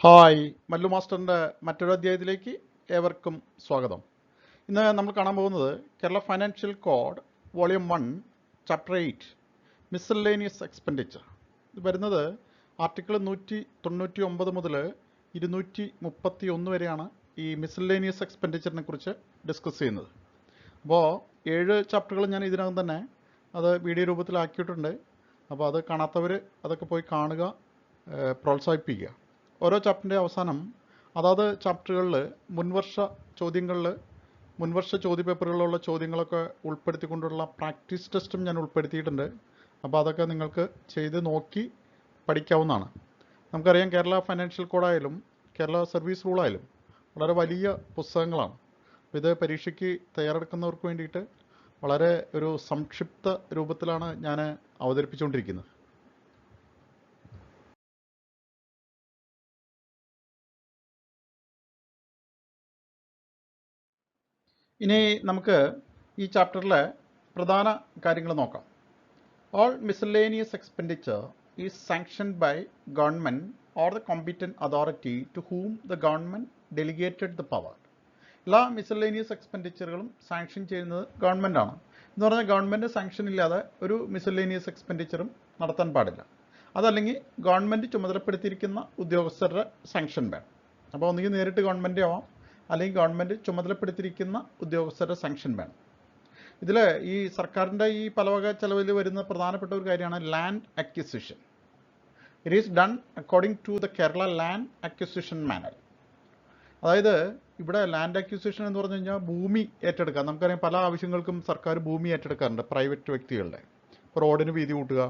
Hi, Mallu മാസ്റ്ററിൻ്റെ മറ്റൊരു അധ്യായത്തിലേക്ക് ഏവർക്കും സ്വാഗതം. ഇന്ന് നമ്മൾ കാണാൻ പോകുന്നത് Kerala financial code volume 1 chapter 8 miscellaneous expenditure. ഇത് വരുന്നത് ആർട്ടിക്കിൾ 199 മുതൽ 231 വരെയാണ് ഈ മിസ്സലേനിയസ് എക്സ്പെൻഡിച്ചറിനെ കുറിച്ച് ഡിസ്കസ് ചെയ്യുന്നത്. അപ്പോൾ 7 ചാപ്റ്ററുകൾ ഞാൻ ഇതിനകം തന്നെ അത് വീഡിയോ രൂപത്തിലാക്കിയിട്ടുണ്ട്. അപ്പോൾ അത് കാണാത്തവർ അതൊക്കെ പോയി കാണുക, പ്രോത്സാഹിപ്പിക്കുക. ഓരോ ചാപ്റ്ററിൻ്റെ അവസാനം അതാത് ചാപ്റ്ററുകളിൽ മുൻവർഷ ചോദ്യപേപ്പറുകളിലുള്ള ചോദ്യങ്ങളൊക്കെ ഉൾപ്പെടുത്തിക്കൊണ്ടുള്ള പ്രാക്ടീസ് ടെസ്റ്റും ഞാൻ ഉൾപ്പെടുത്തിയിട്ടുണ്ട്. അപ്പോൾ അതൊക്കെ നിങ്ങൾക്ക് ചെയ്ത് നോക്കി പഠിക്കാവുന്നതാണ്. നമുക്കറിയാം, കേരള ഫൈനാൻഷ്യൽ കോഡായാലും കേരള സർവീസ് റൂളായാലും വളരെ വലിയ പുസ്തകങ്ങളാണ്. അപ്പോൾ ഇത് പരീക്ഷയ്ക്ക് തയ്യാറെടുക്കുന്നവർക്ക് വേണ്ടിയിട്ട് വളരെ ഒരു സംക്ഷിപ്ത രൂപത്തിലാണ് ഞാൻ അവതരിപ്പിച്ചുകൊണ്ടിരിക്കുന്നത്. ഇനി നമുക്ക് ഈ ചാപ്റ്ററിലെ പ്രധാന കാര്യങ്ങൾ നോക്കാം. All miscellaneous expenditure is sanctioned by government or the competent authority to whom the government delegated the power. എല്ലാ മിസ്സലേനിയസ് എക്സ്പെൻഡിച്ചറുകളും സാങ്ഷൻ ചെയ്യുന്നത് ഗവൺമെൻറ്റാണ്. എന്ന് പറഞ്ഞാൽ ഗവൺമെൻറ് സാങ്ഷൻ ഇല്ലാതെ ഒരു മിസ്സലേനിയസ് എക്സ്പെൻഡിച്ചറും നടത്താൻ പാടില്ല. അതല്ലെങ്കിൽ ഗവൺമെൻറ് ചുമതലപ്പെടുത്തിയിരിക്കുന്ന ഉദ്യോഗസ്ഥരുടെ സാങ്ഷൻ വേണം. അപ്പോൾ ഒന്നുകിൽ നേരിട്ട് ഗവൺമെൻറ് ആവാം, അല്ലെങ്കിൽ ഗവൺമെൻറ് ചുമതലപ്പെടുത്തിയിരിക്കുന്ന ഉദ്യോഗസ്ഥരുടെ സാങ്ഷൻ വേണം. ഇതിൽ ഈ സർക്കാരിൻ്റെ ഈ പലവക ചെലവിൽ വരുന്ന പ്രധാനപ്പെട്ട ഒരു കാര്യമാണ് land acquisition. It is done according to the Kerala land acquisition manual. അതായത് ഇവിടെ ലാൻഡ് അക്വിസിഷൻ എന്ന് പറഞ്ഞു കഴിഞ്ഞാൽ ഭൂമി ഏറ്റെടുക്കുക. നമുക്കറിയാം, പല ആവശ്യങ്ങൾക്കും സർക്കാർ ഭൂമി ഏറ്റെടുക്കാറുണ്ട് പ്രൈവറ്റ് വ്യക്തികളുടെ. ഇപ്പോൾ റോഡിന് വീതി കൂട്ടുക,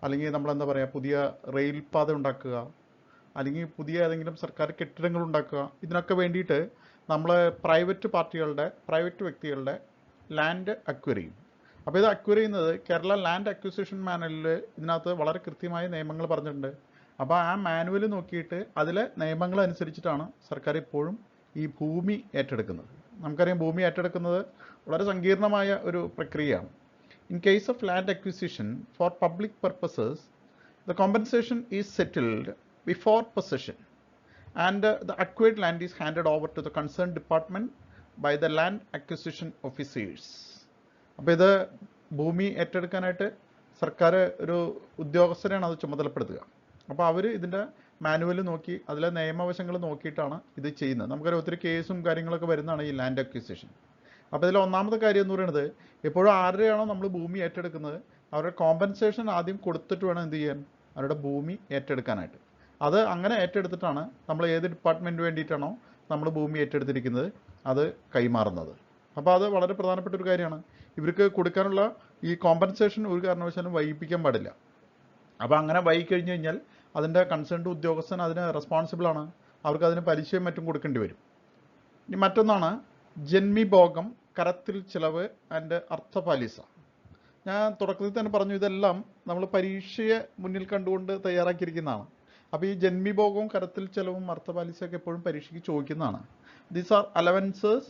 അല്ലെങ്കിൽ നമ്മളെന്താ പറയുക, പുതിയ റെയിൽ പാത ഉണ്ടാക്കുക, അല്ലെങ്കിൽ പുതിയ ഏതെങ്കിലും സർക്കാർ കെട്ടിടങ്ങൾ ഉണ്ടാക്കുക. ഇതിനൊക്കെ വേണ്ടിയിട്ട് നമ്മൾ പ്രൈവറ്റ് വ്യക്തികളുടെ ലാൻഡ് അക്വയർ ചെയ്യും. അപ്പോൾ ഇത് അക്വയർ ചെയ്യുന്നത് കേരള ലാൻഡ് അക്വിസിഷൻ മാനുവലിൽ ഇതിനകത്ത് വളരെ കൃത്യമായ നിയമങ്ങൾ പറഞ്ഞിട്ടുണ്ട്. അപ്പോൾ ആ മാനുവൽ നോക്കിയിട്ട് അതിലെ നിയമങ്ങൾ അനുസരിച്ചിട്ടാണ് സർക്കാർ ഇപ്പോഴും ഈ ഭൂമി ഏറ്റെടുക്കുന്നത്. നമുക്കറിയാം, ഭൂമി ഏറ്റെടുക്കുന്നത് വളരെ സങ്കീർണമായ ഒരു പ്രക്രിയയാണ്. In case of land acquisition for public purposes the compensation is settled before possession and the acquired land is handed over to the concerned department by the land acquisition officers. അപ്പോൾ ഇത് ഭൂമി ഏറ്റെടുക്കാനായിട്ട് സർക്കാർ ഒരു ഉദ്യോഗസ്ഥരെയാണ് അത് ചുമതലപ്പെടുത്തുക. അപ്പോൾ അവർ ഇതിൻ്റെ മാനുവൽ നോക്കി അതിലെ നിയമവശങ്ങൾ നോക്കിയിട്ടാണ് ഇത് ചെയ്യുന്നത്. നമുക്കറിയാം, ഒത്തിരി കേസും കാര്യങ്ങളൊക്കെ വരുന്നതാണ് ഈ ലാൻഡ് അക്വിസിഷൻ. അപ്പോൾ ഇതിൽ ഒന്നാമത്തെ കാര്യം എന്ന് പറയുന്നത്, എപ്പോഴും ആരുടെയാണോ നമ്മൾ ഭൂമി ഏറ്റെടുക്കുന്നത് അവരുടെ കോമ്പൻസേഷൻ ആദ്യം കൊടുത്തിട്ട് വേണം എന്ത് ചെയ്യാൻ, അവരുടെ ഭൂമി ഏറ്റെടുക്കാനായിട്ട്. അത് അങ്ങനെ ഏറ്റെടുത്തിട്ടാണ് നമ്മൾ ഏത് ഡിപ്പാർട്ട്മെൻറ്റ് വേണ്ടിയിട്ടാണോ നമ്മൾ ഭൂമി ഏറ്റെടുത്തിരിക്കുന്നത് അത് കൈമാറുന്നത്. അപ്പോൾ അത് വളരെ പ്രധാനപ്പെട്ട ഒരു കാര്യമാണ്. ഇവർക്ക് കൊടുക്കാനുള്ള ഈ കോമ്പൻസേഷൻ ഒരു കാരണവശാലും വൈകിപ്പിക്കാൻ പാടില്ല. അപ്പോൾ അങ്ങനെ വൈകിക്കഴിഞ്ഞ് കഴിഞ്ഞാൽ അതിൻ്റെ കൺസേൺഡ് ഉദ്യോഗസ്ഥൻ അതിന് റെസ്പോൺസിബിളാണ്. അവർക്ക് അതിന് പലിശയും മറ്റും കൊടുക്കേണ്ടി വരും. ഇനി മറ്റൊന്നാണ് ജന്മിഭോഗം, കരത്തിൽ ചിലവ് ആൻഡ് അർത്ഥപാലിസ. ഞാൻ തുടക്കത്തിൽ തന്നെ പറഞ്ഞു, ഇതെല്ലാം നമ്മൾ പരീക്ഷയെ മുന്നിൽ കണ്ടുകൊണ്ട് തയ്യാറാക്കിയിരിക്കുന്നതാണ്. അപ്പോൾ ഈ ജന്മിഭോഗവും കരത്തിൽ ചെലവും അർത്ഥപാലിസയൊക്കെ എപ്പോഴും പരീക്ഷയ്ക്ക് ചോദിക്കുന്നതാണ്. These are allowances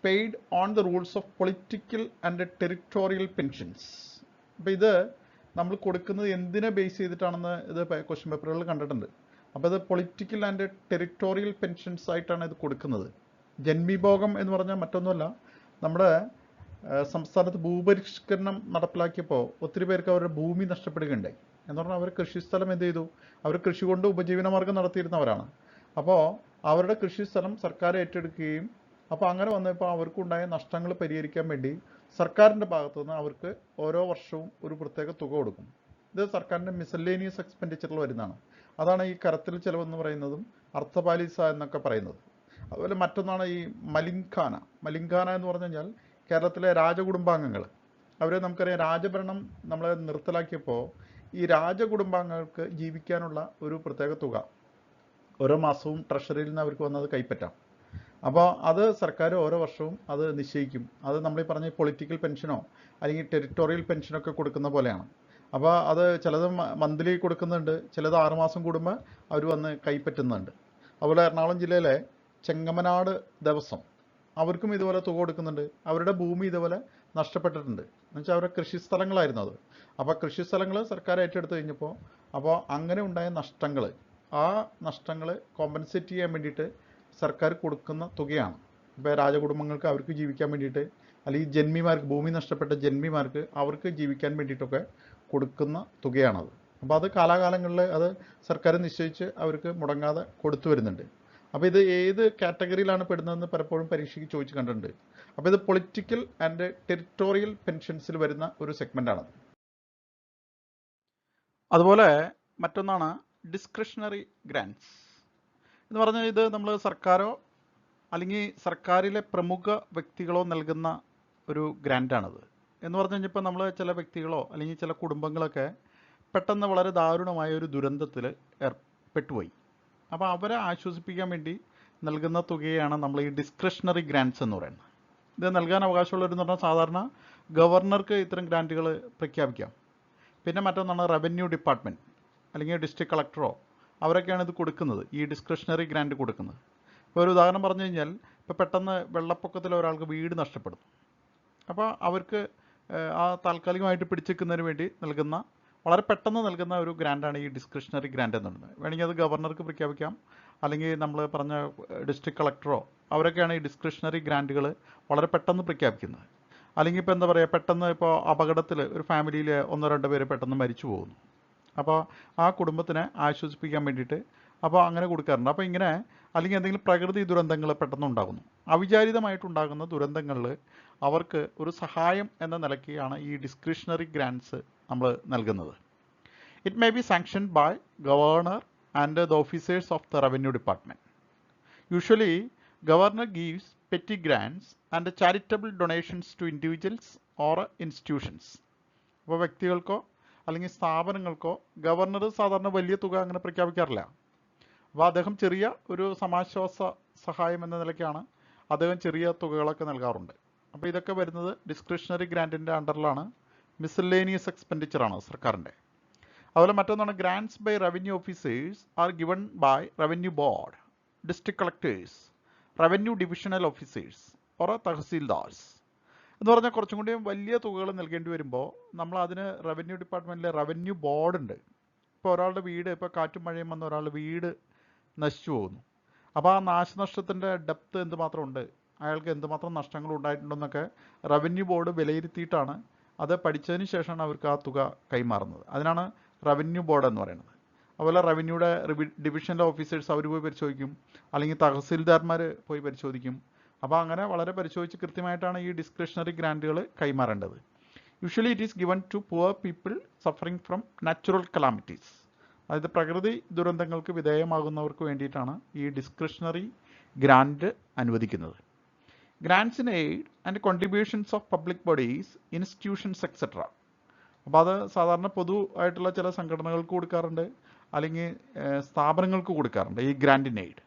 paid on the rules of political and territorial pensions. അപ്പോൾ ഇത് നമ്മൾ കൊടുക്കുന്നത് എന്തിനെ ബേസ് ചെയ്തിട്ടാണെന്ന് ഇത് ക്വസ്റ്റ്യൻ പേപ്പറുകളിൽ കണ്ടിട്ടുണ്ട്. അപ്പോൾ ഇത് പൊളിറ്റിക്കൽ ആൻഡ് ടെറിട്ടോറിയൽ പെൻഷൻസ് ആയിട്ടാണ് ഇത് കൊടുക്കുന്നത്. ജന്മിഭോഗം എന്ന് പറഞ്ഞാൽ മറ്റൊന്നുമല്ല, നമ്മുടെ സംസ്ഥാനത്ത് ഭൂപരിഷ്കരണം നടപ്പിലാക്കിയപ്പോൾ ഒത്തിരി പേർക്ക് അവരുടെ ഭൂമി നഷ്ടപ്പെടുകയുണ്ടായി. എന്ന് പറഞ്ഞാൽ അവർ കൃഷിസ്ഥലം എന്ത് ചെയ്തു, അവർ കൃഷി കൊണ്ട് ഉപജീവനമാർഗം നടത്തിയിരുന്നവരാണ്. അപ്പോൾ അവരുടെ കൃഷിസ്ഥലം സർക്കാർ ഏറ്റെടുക്കുകയും അപ്പോൾ അങ്ങനെ വന്നപ്പോൾ അവർക്കുണ്ടായ നഷ്ടങ്ങൾ പരിഹരിക്കാൻ വേണ്ടി സർക്കാരിൻ്റെ ഭാഗത്തുനിന്ന് അവർക്ക് ഓരോ വർഷവും ഒരു പ്രത്യേക തുക കൊടുക്കും. ഇത് സർക്കാരിൻ്റെ മിസലേനിയസ് എക്സ്പെൻഡിച്ചറിൽ വരുന്നതാണ്. അതാണ് ഈ കരത്തിൽ ചിലവെന്ന് പറയുന്നതും അർത്ഥപാലിസ എന്നൊക്കെ പറയുന്നത്. അതുപോലെ മറ്റൊന്നാണ് ഈ മലിംഖാന എന്ന് പറഞ്ഞു കഴിഞ്ഞാൽ കേരളത്തിലെ രാജകുടുംബാംഗങ്ങൾ. അവരെ നമുക്കറിയാം, രാജഭരണം നമ്മളെ നിർത്തലാക്കിയപ്പോൾ ഈ രാജകുടുംബാംഗങ്ങൾക്ക് ജീവിക്കാനുള്ള ഒരു പ്രത്യേക തുക ഓരോ മാസവും ട്രഷറിയിൽ നിന്ന് അവർക്ക് വന്നത് കൈപ്പറ്റാം. അപ്പോൾ അത് സർക്കാർ ഓരോ വർഷവും അത് നിശ്ചയിക്കും. അത് നമ്മൾ ഈ പറഞ്ഞ പൊളിറ്റിക്കൽ പെൻഷനോ അല്ലെങ്കിൽ ടെറിട്ടോറിയൽ പെൻഷനൊക്കെ കൊടുക്കുന്ന പോലെയാണ്. അപ്പോൾ അത് ചിലത് മന്ത്ലി കൊടുക്കുന്നുണ്ട്, ചിലത് 6 മാസം കൂടുമ്പോൾ അവർ വന്ന് കൈപ്പറ്റുന്നുണ്ട്. അതുപോലെ എറണാകുളം ജില്ലയിലെ ചെങ്ങമനാട് ദേവസ്വം അവർക്കും ഇതുപോലെ തുക കൊടുക്കുന്നുണ്ട്. അവരുടെ ഭൂമി ഇതുപോലെ നഷ്ടപ്പെട്ടിട്ടുണ്ട്. എന്നുവെച്ചാൽ അവരുടെ കൃഷിസ്ഥലങ്ങളായിരുന്നു അത്. അപ്പോൾ കൃഷിസ്ഥലങ്ങൾ സർക്കാർ ഏറ്റെടുത്ത് കഴിഞ്ഞപ്പോൾ അങ്ങനെ ഉണ്ടായ നഷ്ടങ്ങൾ ആ നഷ്ടങ്ങൾ കോമ്പൻസേറ്റ് ചെയ്യാൻ വേണ്ടിയിട്ട് സർക്കാർ കൊടുക്കുന്ന തുകയാണ്. ഇപ്പോൾ രാജകുടുംബങ്ങൾക്ക് അവർക്ക് ജീവിക്കാൻ വേണ്ടിയിട്ട്, അല്ലെങ്കിൽ ജന്മിമാർക്ക്, ഭൂമി നഷ്ടപ്പെട്ട ജന്മിമാർക്ക് അവർക്ക് ജീവിക്കാൻ വേണ്ടിയിട്ടൊക്കെ കൊടുക്കുന്ന തുകയാണത്. അപ്പോൾ അത് കാലാകാലങ്ങളിൽ അത് സർക്കാർ നിശ്ചയിച്ച് അവർക്ക് മുടങ്ങാതെ കൊടുത്തു വരുന്നുണ്ട്. അപ്പോൾ ഇത് ഏത് കാറ്റഗറിയിലാണ് പെടുന്നതെന്ന് പലപ്പോഴും പരീക്ഷയ്ക്ക് ചോദിച്ച് കണ്ടിട്ടുണ്ട്. അപ്പോൾ ഇത് പൊളിറ്റിക്കൽ ആൻഡ് ടെറിട്ടോറിയൽ പെൻഷൻസിൽ വരുന്ന ഒരു സെഗ്മെൻ്റാണത്. അതുപോലെ മറ്റൊന്നാണ് ഡിസ്ക്രിഷണറി ഗ്രാൻറ്റ്സ് എന്ന് പറഞ്ഞാൽ, ഇത് നമ്മൾ സർക്കാരോ അല്ലെങ്കിൽ സർക്കാരിലെ പ്രമുഖ വ്യക്തികളോ നൽകുന്ന ഒരു ഗ്രാൻറ്റാണത്. എന്ന് പറഞ്ഞു കഴിഞ്ഞപ്പോൾ നമ്മൾ ചില വ്യക്തികളോ അല്ലെങ്കിൽ ചില കുടുംബങ്ങളൊക്കെ പെട്ടെന്ന് വളരെ ദാരുണമായ ഒരു ദുരന്തത്തിൽ പെട്ടുപോയി. അപ്പോൾ അവരെ ആശ്വസിപ്പിക്കാൻ വേണ്ടി നൽകുന്ന തുകയാണ് നമ്മൾ ഈ ഡിസ്ക്രിഷണറി ഗ്രാൻറ്റ്സ് എന്ന് പറയുന്നത്. ഇത് നൽകാൻ അവകാശമുള്ളവരെന്ന് പറഞ്ഞാൽ സാധാരണ ഗവർണർക്ക് ഇത്തരം ഗ്രാൻറ്റുകൾ പ്രഖ്യാപിക്കാം. പിന്നെ മറ്റൊന്നാണ് റവന്യൂ ഡിപ്പാർട്ട്മെൻറ്റ് അല്ലെങ്കിൽ ഡിസ്ട്രിക്ട് കളക്ടറോ, അവരൊക്കെയാണ് ഇത് കൊടുക്കുന്നത്, ഈ ഡിസ്ക്രിഷണറി ഗ്രാൻറ്റ് കൊടുക്കുന്നത്. ഇപ്പോൾ ഒരു ഉദാഹരണം പറഞ്ഞു കഴിഞ്ഞാൽ, ഇപ്പോൾ പെട്ടെന്ന് വെള്ളപ്പൊക്കത്തിൽ ഒരാൾക്ക് വീട് നഷ്ടപ്പെടുന്നു. അപ്പോൾ അവർക്ക് ആ താൽക്കാലികമായിട്ട് പിടിച്ചെക്കുന്നതിന് വേണ്ടി നൽകുന്ന, വളരെ പെട്ടെന്ന് നൽകുന്ന ഒരു ഗ്രാൻറ്റാണ് ഈ ഡിസ്ക്രിഷണറി ഗ്രാൻറ്റ് എന്ന് പറയുന്നത്. വേണമെങ്കിൽ അത് ഗവർണർക്ക് പ്രഖ്യാപിക്കാം, അല്ലെങ്കിൽ നമ്മൾ പറഞ്ഞ ഡിസ്ട്രിക്ട് കളക്ടറോ, അവരൊക്കെയാണ് ഈ ഡിസ്ക്രിഷണറി ഗ്രാൻറ്റുകൾ വളരെ പെട്ടെന്ന് പ്രഖ്യാപിക്കുന്നത്. അല്ലെങ്കിൽ ഇപ്പോൾ എന്താ പറയുക, പെട്ടെന്ന് ഇപ്പോൾ അപകടത്തിൽ ഒരു ഫാമിലിയിൽ 1-2 പേര് പെട്ടെന്ന് മരിച്ചു പോകുന്നു. അപ്പോൾ ആ കുടുംബത്തിനെ ആശ്വസിപ്പിക്കാൻ വേണ്ടിയിട്ട് അപ്പോൾ അങ്ങനെ കൊടുക്കാറുണ്ട്. അപ്പോൾ ഇങ്ങനെ, അല്ലെങ്കിൽ എന്തെങ്കിലും പ്രകൃതി ദുരന്തങ്ങൾ പെട്ടെന്ന് ഉണ്ടാകുന്നു, അവിചാരിതമായിട്ടുണ്ടാകുന്ന ദുരന്തങ്ങളിൽ അവർക്ക് ഒരു സഹായം എന്ന നിലയ്ക്കാണ് ഈ ഡിസ്ക്രിഷണറി ഗ്രാൻറ്റ്സ് നമ്മൾ നൽകുന്നത്. It may be sanctioned by governor and the officers of the revenue department. Usually governor gives petty grants and charitable donations to individuals or institutions. അപ്പോൾ വ്യക്തികൾക്കോ അല്ലെങ്കിൽ സ്ഥാപനങ്ങൾക്കോ ഗവർണർ സാധാരണ വലിയ തുക അങ്ങനെ പ്രഖ്യാപിക്കാറില്ല. അപ്പോൾ അദ്ദേഹം ചെറിയ ഒരു സമാശ്വാസ സഹായം എന്ന നിലയ്ക്കാണ് അദ്ദേഹം ചെറിയ തുകകളൊക്കെ നൽകാറുണ്ട്. അപ്പോൾ ഇതൊക്കെ വരുന്നത് ഡിസ്ക്രിഷണറി ഗ്രാൻറ്റിൻ്റെ അണ്ടറിലാണ്. മിസ്സലേനിയസ് എക്സ്പെൻഡിച്ചറാണ് സർക്കാരിൻ്റെ. അതുപോലെ മറ്റൊന്നാണ് grants by revenue officers are given by revenue board, district collectors, revenue divisional officers or tahsildars എന്ന് പറഞ്ഞാൽ കുറച്ചും കൂടി വലിയ തുകകൾ നൽകേണ്ടി വരുമ്പോൾ നമ്മൾ അതിന് റവന്യൂ ഡിപ്പാർട്ട്മെൻറ്റിലെ റവന്യൂ ബോർഡ് ഉണ്ട്. ഇപ്പോൾ ഒരാളുടെ വീട്, ഇപ്പോൾ കാറ്റും മഴയും വന്ന ഒരാളുടെ വീട് നശിച്ചു പോകുന്നു. അപ്പോൾ ആ നാശനഷ്ടത്തിൻ്റെ ഡെപ്ത് എന്തുമാത്രം ഉണ്ട്, അയാൾക്ക് എന്തുമാത്രം നഷ്ടങ്ങൾ ഉണ്ടായിട്ടുണ്ടെന്നൊക്കെ റവന്യൂ ബോർഡ് വിലയിരുത്തിയിട്ടാണ്, അത് പഠിച്ചതിന് ശേഷമാണ് അവർക്ക് ആ തുക കൈമാറുന്നത്. അതിനാണ് റവന്യൂ ബോർഡ് എന്ന് പറയുന്നത്. അതുപോലെ റവന്യൂയുടെ ഡിവിഷണൽ ഓഫീസേഴ്സ് അവർ പോയി പരിശോധിക്കും, അല്ലെങ്കിൽ തഹസീൽദാർമാർ പോയി പരിശോധിക്കും. അപ്പോൾ അങ്ങനെ വളരെ പരിശോധിച്ച് കൃത്യമായിട്ടാണ് ഈ ഡിസ്ക്രിഷണറി ഗ്രാൻറ്റുകൾ കൈമാറേണ്ടത്. Usually it is given to poor people suffering from natural calamities. അതായത് പ്രകൃതി ദുരന്തങ്ങൾക്ക് വിധേയമാകുന്നവർക്ക് വേണ്ടിയിട്ടാണ് ഈ ഡിസ്ക്രിഷണറി ഗ്രാൻറ്റ് അനുവദിക്കുന്നത്. Grants in aid and contributions of public bodies, institutions etcetera. അപ്പോൾ അത് സാധാരണ പൊതുവായിട്ടുള്ള ചില സംഘടനകൾക്ക് കൊടുക്കാറുണ്ട്, അല്ലെങ്കിൽ സ്ഥാപനങ്ങൾക്ക് കൊടുക്കാറുണ്ട് ഈ grant in aid.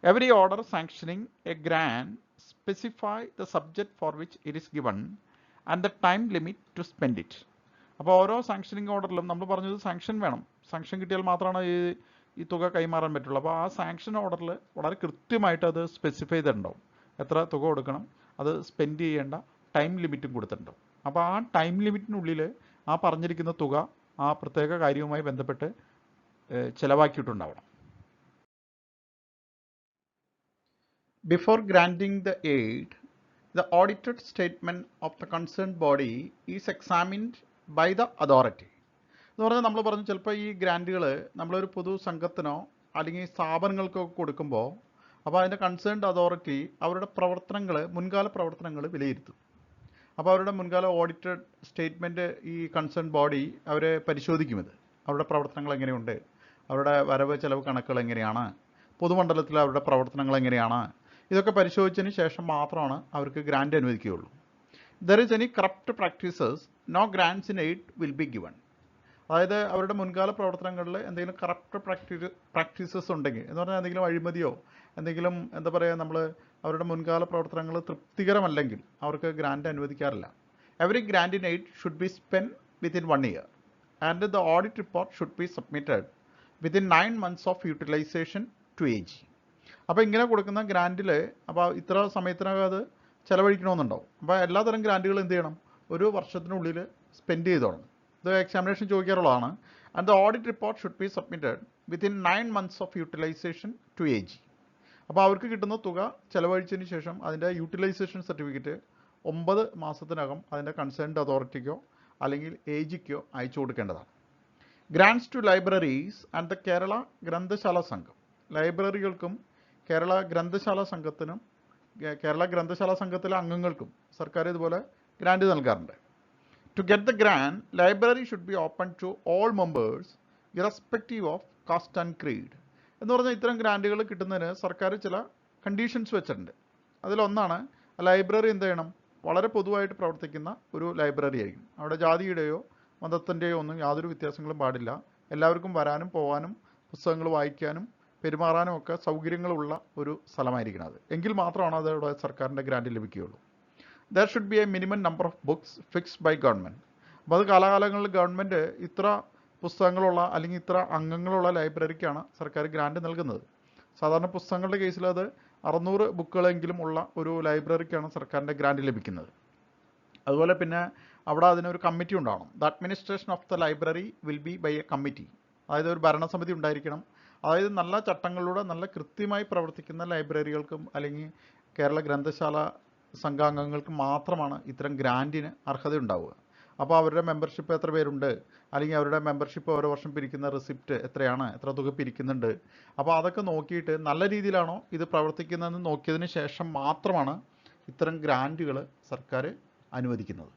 Every order sanctioning a grant specify the subject for which it is given and the time limit to spend it. അപ്പോൾ ഓരോ സാങ്ഷനിങ് ഓർഡറിലും നമ്മൾ പറഞ്ഞത് സാങ്ഷൻ വേണം, സാങ്ഷൻ കിട്ടിയാൽ മാത്രമാണ് ഈ തുക കൈമാറാൻ പറ്റുള്ളൂ. അപ്പോൾ ആ സാങ്ഷൻ ഓർഡറിൽ വളരെ കൃത്യമായിട്ട് അത് സ്പെസിഫൈ ചെയ്തിട്ടുണ്ടാവും, എത്ര തുക കൊടുക്കണം, അത് സ്പെൻഡ് ചെയ്യേണ്ട ടൈം ലിമിറ്റും കൊടുത്തിട്ടുണ്ടാവും. അപ്പോൾ ആ ടൈം ലിമിറ്റിനുള്ളിൽ ആ പറഞ്ഞിരിക്കുന്ന തുക ആ പ്രത്യേക കാര്യവുമായി ബന്ധപ്പെട്ട് ചിലവാക്കിയിട്ടുണ്ടാവണം. Before granting the aid, the audited statement of the concerned body is examined by the authority. എന്ന് പറഞ്ഞാൽ നമ്മൾ പറഞ്ഞു, ചിലപ്പോൾ ഈ ഗ്രാൻറ്റുകൾ നമ്മളൊരു പൊതു സംഘത്തിനോ അല്ലെങ്കിൽ സ്ഥാപനങ്ങൾക്കോ കൊടുക്കുമ്പോൾ അപ്പോൾ അതിൻ്റെ കൺസേൺഡ് അതോറിറ്റി അവരുടെ പ്രവർത്തനങ്ങൾ, മുൻകാല പ്രവർത്തനങ്ങൾ വിലയിരുത്തും. അപ്പോൾ അവരുടെ മുൻകാല ഓഡിറ്റഡ് സ്റ്റേറ്റ്മെൻറ്റ് ഈ കൺസേൺ ബോഡി അവർ പരിശോധിക്കും. അവരുടെ പ്രവർത്തനങ്ങൾ എങ്ങനെയുണ്ട്, അവരുടെ വരവ് ചെലവ് കണക്കുകൾ എങ്ങനെയാണ്, പൊതുമണ്ഡലത്തിൽ അവരുടെ പ്രവർത്തനങ്ങൾ എങ്ങനെയാണ്, ഇതൊക്കെ പരിശോധിച്ചതിന് ശേഷം മാത്രമാണ് അവർക്ക് ഗ്രാൻറ്റ് അനുവദിക്കുകയുള്ളൂ. There is any corrupt practices, no grants in aid will be given. അതായത് അവരുടെ മുൻകാല പ്രവർത്തനങ്ങളിൽ എന്തെങ്കിലും കറപ്റ്റ് പ്രാക്ടീസസ് ഉണ്ടെങ്കിൽ, എന്ന് പറഞ്ഞാൽ എന്തെങ്കിലും അഴിമതിയോ എന്തെങ്കിലും എന്താ പറയുക, നമ്മൾ അവരുടെ മുൻകാല പ്രവർത്തനങ്ങൾ തൃപ്തികരമല്ലെങ്കിൽ അവർക്ക് ഗ്രാൻറ്റ് അനുവദിക്കാറില്ല. Every grant in aid should be spend within 1 year and the audit report should be submitted within 9 months of utilization to AG. അപ്പോൾ ഇങ്ങനെ കൊടുക്കുന്ന ഗ്രാൻറ്റിൽ അപ്പോൾ ഇത്ര സമയത്തിനകം അത് ചിലവഴിക്കണമെന്നുണ്ടാവും. അപ്പോൾ എല്ലാതരം ഗ്രാൻറ്റുകളും എന്ത് ചെയ്യണം, 1 വർഷത്തിനുള്ളിൽ സ്പെൻഡ് ചെയ്തോണം. ഇത് examination ചോദിക്കാറുള്ളതാണ്. and the audit report should be submitted within 9 months of utilization to AG. അപ്പോൾ അവർക്ക് കിട്ടുന്ന തുക ചെലവഴിച്ചതിന് ശേഷം അതിൻ്റെ യൂട്ടിലൈസേഷൻ സർട്ടിഫിക്കറ്റ് 9 മാസത്തിനകം അതിൻ്റെ കൺസേൺഡ് അതോറിറ്റിക്കോ അല്ലെങ്കിൽ AGക്കോ അയച്ചു കൊടുക്കേണ്ടതാണ്. Grants to libraries and the Kerala Granthasala Sangham. ലൈബ്രറികൾക്കും Kerala ഗ്രന്ഥശാല സംഘത്തിനും കേരള ഗ്രന്ഥശാല സംഘത്തിലെ അംഗങ്ങൾക്കും സർക്കാർ ഇതുപോലെ ഗ്രാൻഡ് നൽകാറുണ്ട്. To get the grant, library should be open to all members irrespective of caste and creed. എന്ന് പറഞ്ഞാൽ ഇത്തരം ഗ്രാൻറ്റുകൾ കിട്ടുന്നതിന് സർക്കാർ ചില കണ്ടീഷൻസ് വെച്ചിട്ടുണ്ട്. അതിലൊന്നാണ് ലൈബ്രറി എന്ത് ചെയ്യണം, വളരെ പൊതുവായിട്ട് പ്രവർത്തിക്കുന്ന ഒരു ലൈബ്രറി ആയിരിക്കും. അവിടെ ജാതിയുടെയോ മതത്തിൻ്റെയോ ഒന്നും യാതൊരു വ്യത്യാസങ്ങളും പാടില്ല. എല്ലാവർക്കും വരാനും പോകാനും പുസ്തകങ്ങൾ വായിക്കാനും പെരുമാറാനും ഒക്കെ സൗകര്യങ്ങളുള്ള ഒരു സ്ഥലമായിരിക്കണം അത്. എങ്കിൽ മാത്രമാണ് അതവിടെ സർക്കാരിൻ്റെ ഗ്രാൻറ്റ് ലഭിക്കുകയുള്ളൂ. There should be a minimum number of books fixed by government. അപ്പോൾ അത് കാലാകാലങ്ങളിൽ ഗവൺമെൻറ് ഇത്ര പുസ്തകങ്ങളുള്ള അല്ലെങ്കിൽ ഇത്ര അംഗങ്ങളുള്ള ലൈബ്രറിക്കാണ് സർക്കാർ ഗ്രാൻറ്റ് നൽകുന്നത്. സാധാരണ പുസ്തകങ്ങളുടെ കേസിൽ അത് 600 ബുക്കുകളെങ്കിലും ഉള്ള ഒരു ലൈബ്രറിക്കാണ് സർക്കാരിൻ്റെ ഗ്രാൻറ്റ് ലഭിക്കുന്നത്. അതുപോലെ പിന്നെ അവിടെ അതിനൊരു കമ്മിറ്റി ഉണ്ടാവണം. The administration of the library will be by a committee. അതായത് ഒരു ഭരണസമിതി ഉണ്ടായിരിക്കണം. അതായത് നല്ല ചട്ടങ്ങളിലൂടെ നല്ല കൃത്യമായി പ്രവർത്തിക്കുന്ന ലൈബ്രറികൾക്കും അല്ലെങ്കിൽ കേരള ഗ്രന്ഥശാല സംഘാംഗങ്ങൾക്ക് മാത്രമാണ് ഇത്തരം ഗ്രാൻറ്റിന് അർഹത ഉണ്ടാവുക. അപ്പോൾ അവരുടെ മെമ്പർഷിപ്പ് എത്ര പേരുണ്ട്, അല്ലെങ്കിൽ അവരുടെ മെമ്പർഷിപ്പ് ഓരോ വർഷം പിരിക്കുന്ന റെസിപ്റ്റ് എത്രയാണ്, എത്ര തുക പിരിക്കുന്നുണ്ട്, അപ്പോൾ അതൊക്കെ നോക്കിയിട്ട് നല്ല രീതിയിലാണോ ഇത് പ്രവർത്തിക്കുന്നതെന്ന് നോക്കിയതിന് ശേഷം മാത്രമാണ് ഇത്തരം ഗ്രാൻറ്റുകൾ സർക്കാർ അനുവദിക്കുന്നത്.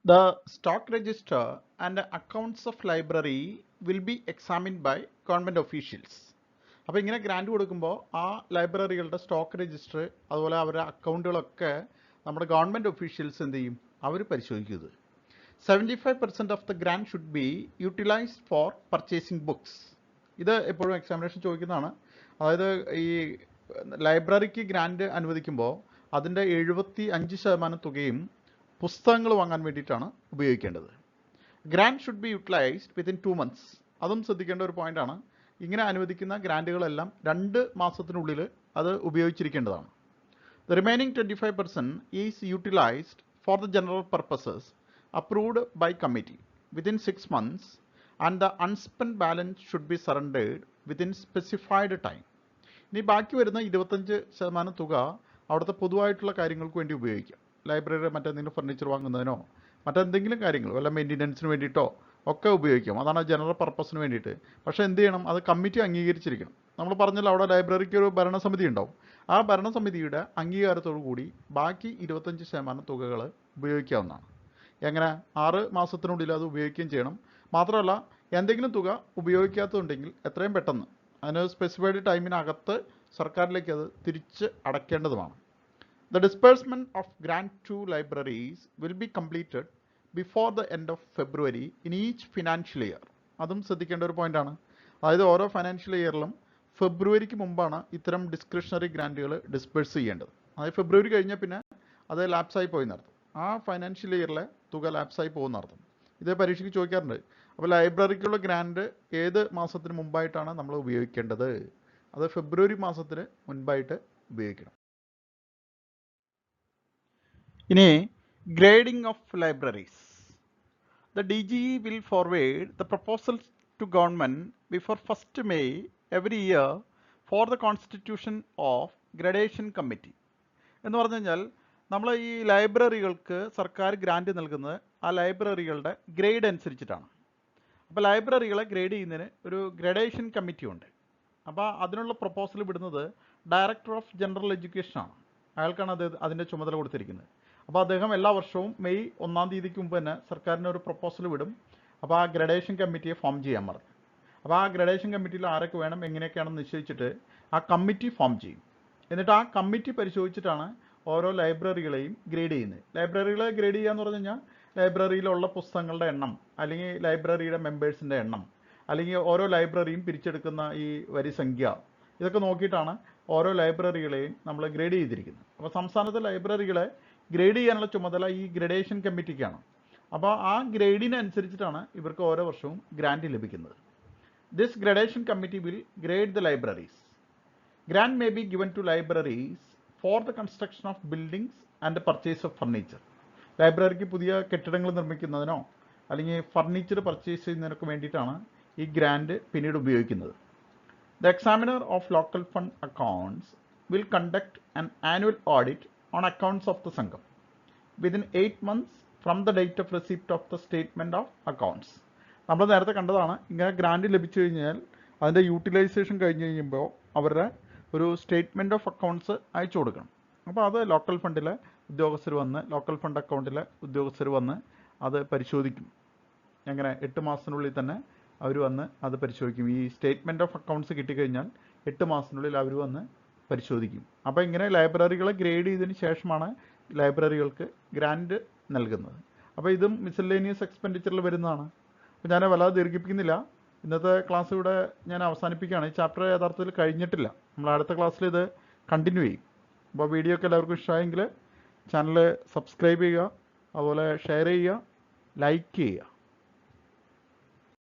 The stock register and accounts of library will be examined by government officials. അപ്പോൾ ഇങ്ങനെ ഗ്രാൻറ്റ് കൊടുക്കുമ്പോൾ ആ ലൈബ്രറികളുടെ സ്റ്റോക്ക് രജിസ്റ്റർ അതുപോലെ അവരുടെ അക്കൗണ്ടുകളൊക്കെ നമ്മുടെ ഗവൺമെൻറ് ഒഫീഷ്യൽസ് എന്ത് ചെയ്യും, അവർ പരിശോധിക്കുന്നത്. 75% of the grant should be utilised four purchasing books. ഇത് എപ്പോഴും എക്സാമിനേഷൻ ചോദിക്കുന്നതാണ്. അതായത് ഈ ലൈബ്രറിക്ക് ഗ്രാൻറ്റ് അനുവദിക്കുമ്പോൾ അതിൻ്റെ 75% തുകയും പുസ്തകങ്ങൾ വാങ്ങാൻ വേണ്ടിയിട്ടാണ് ഉപയോഗിക്കേണ്ടത്. Grant should be utilised within 2 months. അതും ശ്രദ്ധിക്കേണ്ട ഒരു പോയിൻ്റാണ്. ഇങ്ങനെ അനുവദിക്കുന്ന ഗ്രാൻറ്റുകളെല്ലാം 2 മാസത്തിനുള്ളിൽ അത് ഉപയോഗിച്ചിരിക്കേണ്ടതാണ്. The remaining 25% is utilized for the general purposes approved by committee within 6 months and the unspend balance should be surrendered within specified time. ഇനി ബാക്കി വരുന്ന 25% തുക അവിടുത്തെ പൊതുവായിട്ടുള്ള കാര്യങ്ങൾക്ക് വേണ്ടി ഉപയോഗിക്കാം. ലൈബ്രറിയുടെ മറ്റെന്തെങ്കിലും ഫർണിച്ചർ വാങ്ങുന്നതിനോ മറ്റെന്തെങ്കിലും കാര്യങ്ങൾ വല്ല മെയിൻ്റനൻസിന് വേണ്ടിയിട്ടോ ഒക്കെ ഉപയോഗിക്കാം. അതാണ് ജനറൽ പർപ്പസിന് വേണ്ടിയിട്ട്. പക്ഷേ എന്ത് ചെയ്യണം, അത് കമ്മിറ്റി അംഗീകരിച്ചിരിക്കണം. നമ്മൾ പറഞ്ഞല്ലോ അവിടെ ലൈബ്രറിക്ക് ഒരു ഭരണസമിതി ഉണ്ടാവും. ആ ഭരണസമിതിയുടെ അംഗീകാരത്തോടു കൂടി ബാക്കി 25% തുകകൾ ഉപയോഗിക്കാവുന്നതാണ്. എങ്ങനെ, 6 മാസത്തിനുള്ളിൽ അത് ഉപയോഗിക്കുകയും ചെയ്യണം. മാത്രമല്ല എന്തെങ്കിലും തുക ഉപയോഗിക്കാത്തതുണ്ടെങ്കിൽ എത്രയും പെട്ടെന്ന് അതിന് സ്പെസിഫൈഡ് ടൈമിനകത്ത് സർക്കാരിലേക്ക് അത് തിരിച്ച് അടയ്ക്കേണ്ടതുമാണ്. The disbursement of grant to libraries will be completed before the end of February in each financial year. അതും ശ്രദ്ധിക്കേണ്ട ഒരു പോയിൻ്റാണ്. അതായത് ഓരോ ഫൈനാൻഷ്യൽ ഇയറിലും ഫെബ്രുവരിക്ക് മുമ്പാണ് ഇത്തരം ഡിസ്ക്രിഷണറി ഗ്രാൻറ്റുകൾ ഡിസ്ബേഴ്സ് ചെയ്യേണ്ടത്. അതായത് ഫെബ്രുവരി കഴിഞ്ഞാൽ പിന്നെ അത് ലാപ്സായി പോയി നടത്തും. ആ ഫൈനാൻഷ്യൽ ഇയറിലെ തുക ലാപ്സായി പോകുന്ന അർത്ഥം. ഇത് പരീക്ഷയ്ക്ക് ചോദിക്കാറുണ്ട്. അപ്പോൾ ലൈബ്രറിക്കുള്ള ഗ്രാൻറ്റ് ഏത് മാസത്തിന് മുമ്പായിട്ടാണ് നമ്മൾ ഉപയോഗിക്കേണ്ടത്? അത് ഫെബ്രുവരി മാസത്തിന് മുൻപായിട്ട് ഉപയോഗിക്കണം. ഇനി grading of libraries. The DGE will forward the proposals to government before 1st May every year for the constitution of gradation committee. എന്ന് പറഞ്ഞു കഴിഞ്ഞാൽ നമ്മൾ ഈ ലൈബ്രറികൾക്ക് സർക്കാർ ഗ്രാൻറ്റ് നൽകുന്നത് ആ ലൈബ്രറികളുടെ ഗ്രേഡ് അനുസരിച്ചിട്ടാണ്. അപ്പോൾ ലൈബ്രറികളെ ഗ്രേഡ് ചെയ്യുന്നതിന് ഒരു ഗ്രഡേഷൻ കമ്മിറ്റി ഉണ്ട്. അപ്പോൾ അതിനുള്ള പ്രപ്പോസൽ വിടുന്നത് ഡയറക്ടർ ഓഫ് ജനറൽ എഡ്യൂക്കേഷനാണ്. അയാൾക്കാണ് അതിൻ്റെ ചുമതല കൊടുത്തിരിക്കുന്നത്. അപ്പോൾ അദ്ദേഹം എല്ലാ വർഷവും മെയ് 1-ാം തീയതിക്ക് മുമ്പ് തന്നെ സർക്കാരിന് ഒരു പ്രപ്പോസൽ വിടും. അപ്പോൾ ആ ഗ്രഡേഷൻ കമ്മിറ്റിയെ ഫോം ചെയ്യാൻ പറഞ്ഞു. അപ്പോൾ ആ ഗ്രഡേഷൻ കമ്മിറ്റിയിൽ ആരൊക്കെ വേണം എങ്ങനെയൊക്കെയാണെന്ന് നിശ്ചയിച്ചിട്ട് ആ കമ്മിറ്റി ഫോം ചെയ്യും. എന്നിട്ട് ആ കമ്മിറ്റി പരിശോധിച്ചിട്ടാണ് ഓരോ ലൈബ്രറികളെയും ഗ്രേഡ് ചെയ്യുന്നത്. ലൈബ്രറികളെ ഗ്രേഡ് ചെയ്യുക എന്ന് പറഞ്ഞു കഴിഞ്ഞാൽ ലൈബ്രറിയിലുള്ള പുസ്തകങ്ങളുടെ എണ്ണം, അല്ലെങ്കിൽ ലൈബ്രറിയുടെ മെമ്പേഴ്സിൻ്റെ എണ്ണം, അല്ലെങ്കിൽ ഓരോ ലൈബ്രറിയും പിരിച്ചെടുക്കുന്ന ഈ വരിസംഖ്യ, ഇതൊക്കെ നോക്കിയിട്ടാണ് ഓരോ ലൈബ്രറികളെയും നമ്മൾ ഗ്രേഡ് ചെയ്തിരിക്കുന്നത്. അപ്പോൾ സംസ്ഥാനത്തെ ലൈബ്രറികളെ ഗ്രേഡ് ചെയ്യാനുള്ള ചുമതല ഈ ഗ്രഡേഷൻ കമ്മിറ്റിക്കാണ്. അപ്പോൾ ആ ഗ്രേഡിനനുസരിച്ചിട്ടാണ് ഇവർക്ക് ഓരോ വർഷവും ഗ്രാൻറ്റ് ലഭിക്കുന്നത്. This gradation committee will grade the libraries. Grant may be given to libraries for the construction of buildings and purchase of furniture. ലൈബ്രറിക്ക് പുതിയ കെട്ടിടങ്ങൾ നിർമ്മിക്കുന്നതിനോ അല്ലെങ്കിൽ ഫർണിച്ചർ പർച്ചേസ് ചെയ്യുന്നതിനൊക്കെ വേണ്ടിയിട്ടാണ് ഈ ഗ്രാൻഡ് പിന്നീട് ഉപയോഗിക്കുന്നത്. The examiner of local fund accounts will conduct an annual audit on accounts of the സംഘം within 8 months from the date of receipt of the statement of accounts. നമ്മൾ നേരത്തെ കണ്ടതാണ്, ഇങ്ങനെ ഗ്രാൻഡ് ലഭിച്ചു കഴിഞ്ഞാൽ അതിൻ്റെ യൂട്ടിലൈസേഷൻ കഴിഞ്ഞ് കഴിയുമ്പോൾ അവരുടെ ഒരു സ്റ്റേറ്റ്മെൻറ്റ് ഓഫ് അക്കൗണ്ട്സ് അയച്ചു കൊടുക്കണം. അപ്പോൾ അത് ലോക്കൽ ഫണ്ടിലെ ഉദ്യോഗസ്ഥർ വന്ന്, ലോക്കൽ ഫണ്ട് അക്കൗണ്ടിലെ ഉദ്യോഗസ്ഥർ വന്ന് അത് പരിശോധിക്കും. എങ്ങനെ 8 മാസത്തിനുള്ളിൽ തന്നെ അവർ വന്ന് അത് പരിശോധിക്കും. ഈ സ്റ്റേറ്റ്മെൻറ്റ് ഓഫ് അക്കൗണ്ട്സ് കിട്ടിക്കഴിഞ്ഞാൽ 8 മാസത്തിനുള്ളിൽ അവർ വന്ന് പരിശോധിക്കും. അപ്പോൾ ഇങ്ങനെ ലൈബ്രറികളെ ഗ്രേഡ് ചെയ്തതിന് ശേഷമാണ് ലൈബ്രറികൾക്ക് ഗ്രാൻഡ് നൽകുന്നത്. അപ്പോൾ ഇതും മിസലേനിയസ് എക്സ്പെൻഡിച്ചറിൽ വരുന്നതാണ്. അപ്പോൾ ഞാൻ വല്ലാതെ ദീർഘിപ്പിക്കുന്നില്ല. ഇന്നത്തെ ക്ലാസ് ഇവിടെ ഞാൻ അവസാനിപ്പിക്കുകയാണ്. ഈ ചാപ്റ്റർ യഥാർത്ഥത്തിൽ കഴിഞ്ഞിട്ടില്ല. നമ്മൾ അടുത്ത ക്ലാസ്സിൽ ഇത് കണ്ടിന്യൂ ചെയ്യും. അപ്പോൾ വീഡിയോ ഒക്കെ എല്ലാവർക്കും ഇഷ്ടമായെങ്കിൽ ചാനൽ സബ്സ്ക്രൈബ് ചെയ്യുക, അതുപോലെ ഷെയർ ചെയ്യുക, ലൈക്ക് ചെയ്യുക.